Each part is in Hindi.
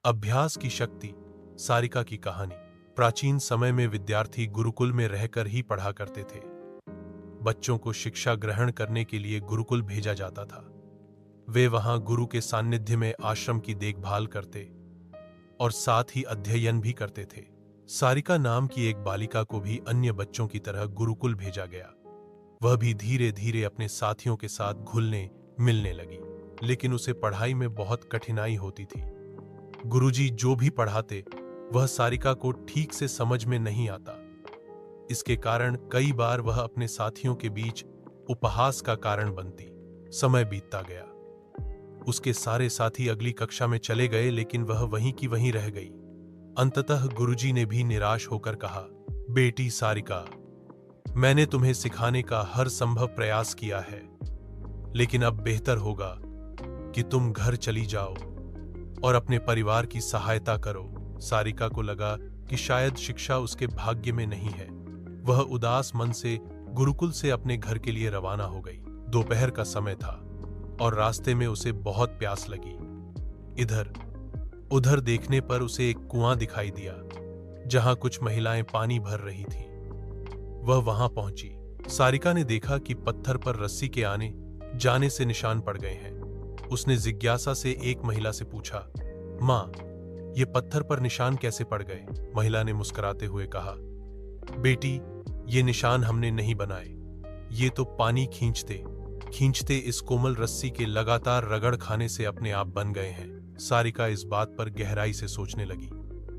अभ्यास की शक्ति। सारिका की कहानी। प्राचीन समय में विद्यार्थी गुरुकुल में रहकर ही पढ़ा करते थे। बच्चों को शिक्षा ग्रहण करने के लिए गुरुकुल भेजा जाता था। वे वहां गुरु के सानिध्य में आश्रम की देखभाल करते और साथ ही अध्ययन भी करते थे। सारिका नाम की एक बालिका को भी अन्य बच्चों की तरह गुरुकुल भेजा गया। वह भी धीरे धीरे अपने साथियों के साथ घुलने मिलने लगी, लेकिन उसे पढ़ाई में बहुत कठिनाई होती थी। गुरुजी जो भी पढ़ाते वह सारिका को ठीक से समझ में नहीं आता। इसके कारण कई बार वह अपने साथियों के बीच उपहास का कारण बनती। समय बीतता गया। उसके सारे साथी अगली कक्षा में चले गए, लेकिन वह वहीं की वहीं रह गई। अंततः गुरुजी ने भी निराश होकर कहा, बेटी सारिका, मैंने तुम्हें सिखाने का हर संभव प्रयास किया है, लेकिन अब बेहतर होगा कि तुम घर चली जाओ और अपने परिवार की सहायता करो। सारिका को लगा कि शायद शिक्षा उसके भाग्य में नहीं है। वह उदास मन से गुरुकुल से अपने घर के लिए रवाना हो गई। दोपहर का समय था और रास्ते में उसे बहुत प्यास लगी। इधर उधर देखने पर उसे एक कुआं दिखाई दिया, जहां कुछ महिलाएं पानी भर रही थीं। वह वहां पहुंची। सारिका ने देखा कि पत्थर पर रस्सी के आने जाने से निशान पड़ गए हैं। उसने जिज्ञासा से एक महिला से पूछा, मां, ये पत्थर पर निशान कैसे पड़ गए? महिला ने मुस्कुराते हुए कहा, बेटी, ये निशान हमने नहीं बनाए, ये तो पानी खींचते खींचते इस कोमल रस्सी के लगातार रगड़ खाने से अपने आप बन गए हैं। सारिका इस बात पर गहराई से सोचने लगी।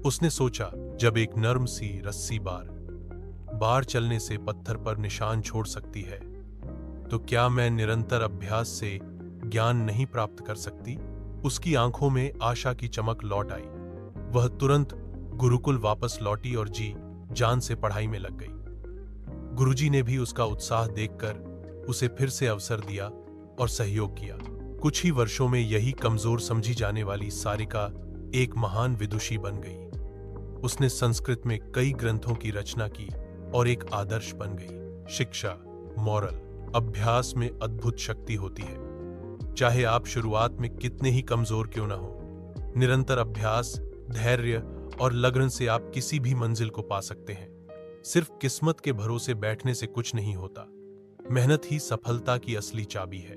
उसने सोचा, जब एक नर्म सी रस्सी बार बार चलने से पत्थर पर निशान छोड़ सकती है, तो क्या मैं निरंतर अभ्यास से ज्ञान नहीं प्राप्त कर सकती? उसकी आंखों में आशा की चमक लौट आई। वह तुरंत गुरुकुल वापस लौटी और जी जान से पढ़ाई में लग गई। गुरुजी ने भी उसका उत्साह देखकर उसे फिर से अवसर दिया और सहयोग किया। कुछ ही वर्षों में यही कमजोर समझी जाने वाली सारिका एक महान विदुषी बन गई। उसने संस्कृत में कई ग्रंथों की रचना की और एक आदर्श बन गई। शिक्षा, मॉरल, अभ्यास में अद्भुत शक्ति होती है। चाहे आप शुरुआत में कितने ही कमजोर क्यों ना हो, निरंतर अभ्यास, धैर्य और लगन से आप किसी भी मंजिल को पा सकते हैं। सिर्फ किस्मत के भरोसे बैठने से कुछ नहीं होता। मेहनत ही सफलता की असली चाबी है।